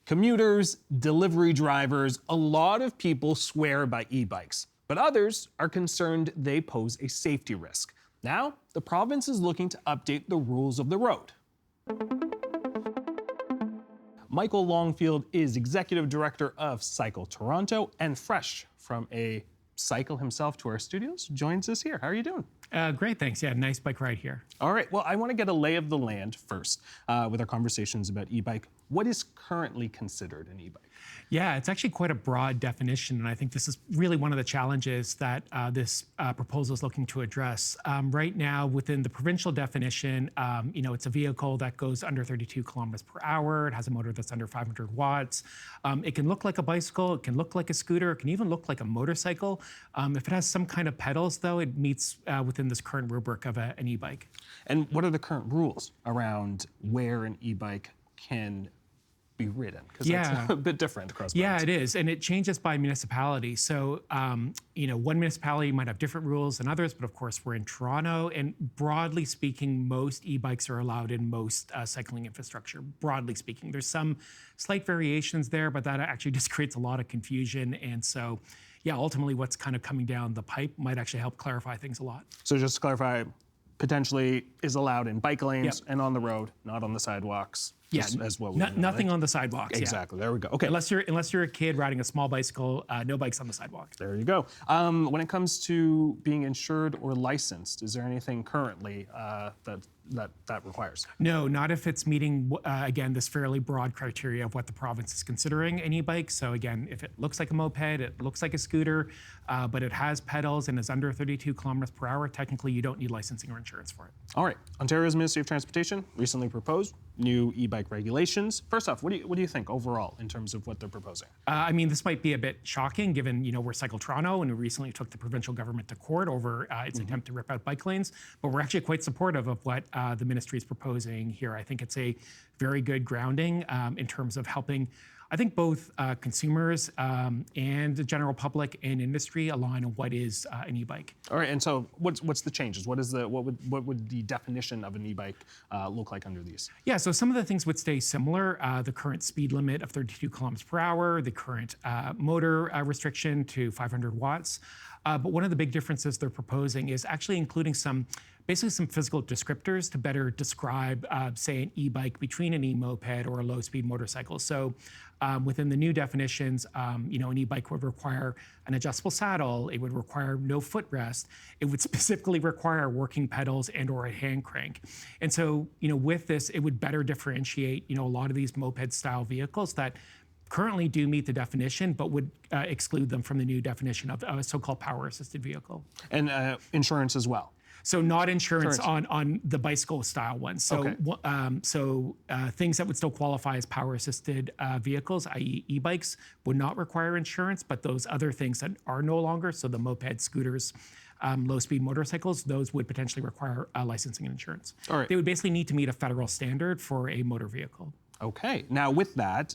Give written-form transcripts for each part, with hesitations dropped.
Commuters, delivery drivers, a lot of people swear by e-bikes, but others are concerned they pose a safety risk. Now, the province is looking to update the rules of the road. Michael Longfield is Executive Director of Cycle Toronto, and fresh from a cycle himself to our studios, joins us here. How are you doing? Great, thanks. Yeah, nice bike ride here. All right, well, I want to get a lay of the land first with our conversations about e-bike. What is currently considered an e-bike? Yeah, it's actually quite a broad definition, and I think this is really one of the challenges that this proposal is looking to address. Right now, within the provincial definition, it's a vehicle that goes under 32 kilometers per hour. It has a motor that's under 500 watts. It can look like a bicycle. It can look like a scooter. It can even look like a motorcycle. If it has some kind of pedals, though, it meets within this current rubric of an e-bike. And what are the current rules around where an e-bike can be ridden? Because that's a bit different across provinces. Yeah, it is, and it changes by municipality. So, one municipality might have different rules than others, but of course we're in Toronto, and broadly speaking, most e-bikes are allowed in most cycling infrastructure, broadly speaking. There's some slight variations there, but that actually just creates a lot of confusion, and so, yeah, ultimately what's kind of coming down the pipe might actually help clarify things a lot. So just to clarify, potentially is allowed in bike lanes and on the road, not on the sidewalks. Yeah, as well. Nothing on the sidewalks. Exactly. There we go. Okay. Unless you're a kid riding a small bicycle, no bikes on the sidewalk. There you go. When it comes to being insured or licensed, is there anything currently that requires? No, not if it's meeting again this fairly broad criteria of what the province is considering an e-bike. So again, if it looks like a moped, it looks like a scooter, but it has pedals and is under 32 kilometers per hour, technically you don't need licensing or insurance for it. All right. Ontario's Ministry of Transportation recently proposed new e-bike regulations. First off, what do you think overall in terms of what they're proposing? This might be a bit shocking given, we're Cycle Toronto and we recently took the provincial government to court over its attempt to rip out bike lanes, but we're actually quite supportive of what the ministry is proposing here. I think it's a very good grounding in terms of helping, I think, both consumers and the general public and industry align on what is an e-bike. All right, and so what's the changes? What would the definition of an e-bike look like under these? Yeah, so some of the things would stay similar. The current speed limit of 32 kilometers per hour, the current motor restriction to 500 watts. But one of the big differences they're proposing is actually including basically some physical descriptors to better describe, say, an e-bike between an e-moped or a low-speed motorcycle. So within the new definitions, an e-bike would require an adjustable saddle, it would require no footrest, it would specifically require working pedals and or a hand crank. And so, with this, it would better differentiate, a lot of these moped-style vehicles that currently do meet the definition, but would exclude them from the new definition of a so-called power-assisted vehicle. And insurance as well. So not insurance on the bicycle-style ones. So, things that would still qualify as power-assisted vehicles, i.e. e-bikes, would not require insurance, but those other things that are no longer, so the moped, scooters, low-speed motorcycles, those would potentially require licensing and insurance. All right. They would basically need to meet a federal standard for a motor vehicle. Okay. Now, with that,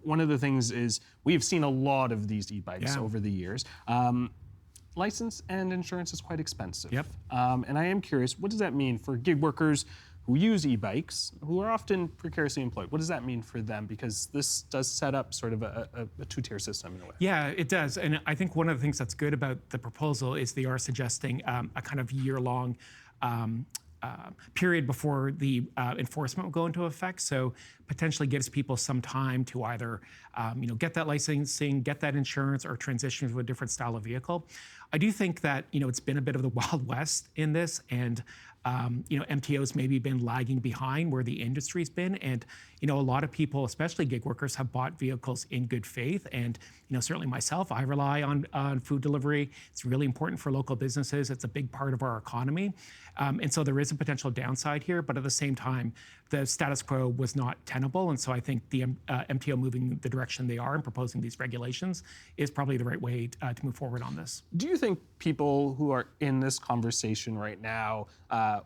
one of the things is we've seen a lot of these e-bikes over the years. License and insurance is quite expensive. Yep. And I am curious, what does that mean for gig workers who use e-bikes, who are often precariously employed? What does that mean for them? Because this does set up sort of a two-tier system in a way. Yeah, it does. And I think one of the things that's good about the proposal is they are suggesting a kind of year-long period before the enforcement will go into effect. So potentially gives people some time to either get that licensing, get that insurance, or transition to a different style of vehicle. I do think that it's been a bit of the Wild West in this, and MTO's maybe been lagging behind where the industry's been, and a lot of people, especially gig workers, have bought vehicles in good faith. And certainly myself, I rely on food delivery. It's really important for local businesses. It's a big part of our economy, and so there is a potential downside here. But at the same time, the status quo was not tenable, and so I think the MTO moving the direction they are and proposing these regulations is probably the right way to move forward on this. Do you think people who are in this conversation right now,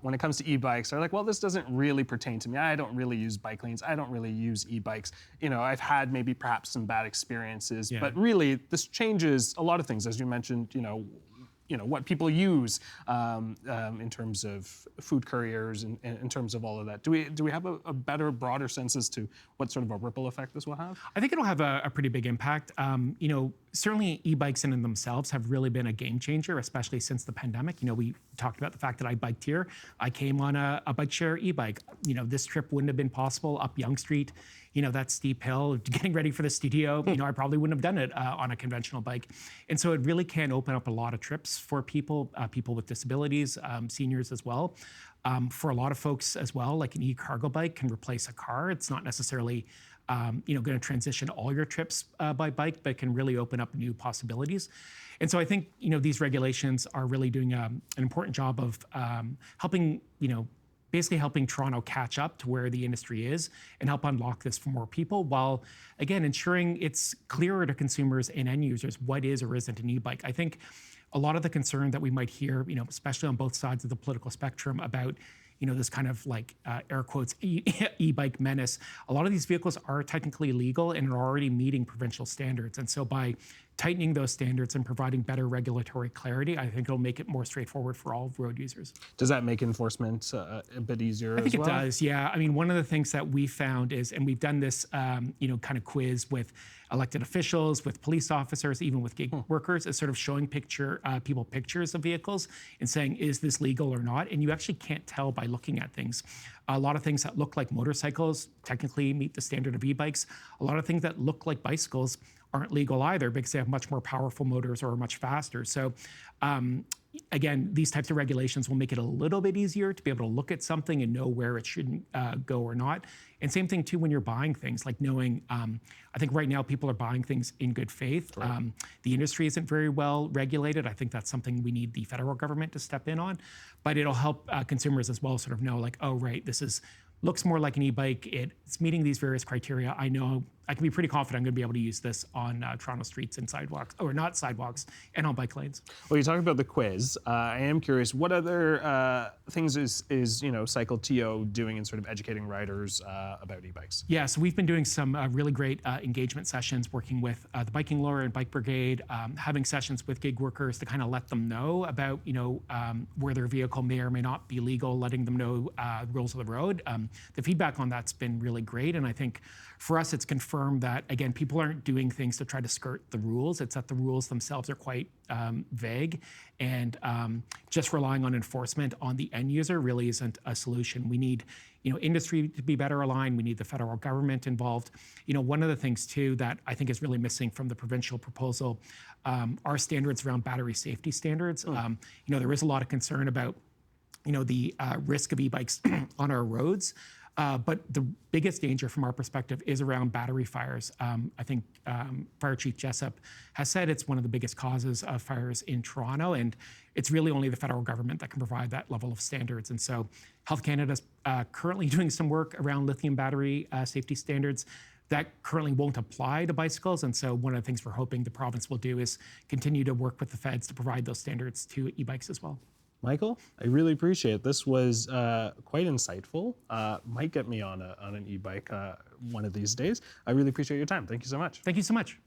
when it comes to e-bikes, are like, well, this doesn't really pertain to me. I don't really use bike lanes. I don't really use e-bikes. I've had maybe perhaps some bad experiences, but really this changes a lot of things. As you mentioned, what people use in terms of food couriers and in terms of all of that. Do we have a better, broader sense as to what sort of a ripple effect this will have? I think it'll have a pretty big impact. Certainly e-bikes in and themselves have really been a game changer, especially since the pandemic. We talked about the fact that I biked here. I came on a bike share e-bike. This trip wouldn't have been possible up Yonge Street, that steep hill, getting ready for the studio. I probably wouldn't have done it on a conventional bike. And so it really can open up a lot of trips for people, people with disabilities, seniors as well. For a lot of folks as well, like an e-cargo bike can replace a car. It's not necessarily going to transition all your trips by bike, but can really open up new possibilities. And so I think these regulations are really doing an important job of helping basically helping Toronto catch up to where the industry is and help unlock this for more people, while again ensuring it's clearer to consumers and end users what is or isn't an e-bike. I think a lot of the concern that we might hear, especially on both sides of the political spectrum about this kind of like air quotes e-bike menace. A lot of these vehicles are technically legal and are already meeting provincial standards. And so by tightening those standards and providing better regulatory clarity, I think it'll make it more straightforward for all road users. Does that make enforcement a bit easier I think as well? it does, yeah. I mean, one of the things that we found is, and we've done this, kind of quiz with elected officials, with police officers, even with gig workers, is sort of showing people pictures of vehicles and saying, is this legal or not? And you actually can't tell by looking at things. A lot of things that look like motorcycles technically meet the standard of e-bikes. A lot of things that look like bicycles aren't legal either because they have much more powerful motors or are much faster. So again, these types of regulations will make it a little bit easier to be able to look at something and know where it shouldn't go or not. And same thing too when you're buying things, like knowing, I think right now people are buying things in good faith. Right. The industry isn't very well regulated. I think that's something we need the federal government to step in on, but it'll help consumers as well sort of know like, oh, right, looks more like an e-bike. It's meeting these various criteria. I know I can be pretty confident I'm going to be able to use this on Toronto streets and sidewalks, or not sidewalks, and on bike lanes. Well, you talked about the quiz. I am curious, what other things is Cycle TO doing in sort of educating riders about e-bikes? Yeah, so we've been doing some really great engagement sessions, working with the Biking Lawyer and Bike Brigade, having sessions with gig workers to kind of let them know about where their vehicle may or may not be legal, letting them know the rules of the road. The feedback on that's been really great, and I think for us it's confirmed that, again, people aren't doing things to try to skirt the rules. It's that the rules themselves are quite vague, and just relying on enforcement on the end user really isn't a solution. We need industry to be better aligned. We need the federal government involved. One of the things too that I think is really missing from the provincial proposal are standards around battery safety standards. There is a lot of concern about the risk of e-bikes on our roads. But the biggest danger from our perspective is around battery fires. I think Fire Chief Jessup has said it's one of the biggest causes of fires in Toronto, and it's really only the federal government that can provide that level of standards. And so Health Canada's currently doing some work around lithium battery safety standards that currently won't apply to bicycles. And so one of the things we're hoping the province will do is continue to work with the feds to provide those standards to e-bikes as well. Michael, I really appreciate it. This was quite insightful. Might get me on an e-bike one of these days. I really appreciate your time. Thank you so much. Thank you so much.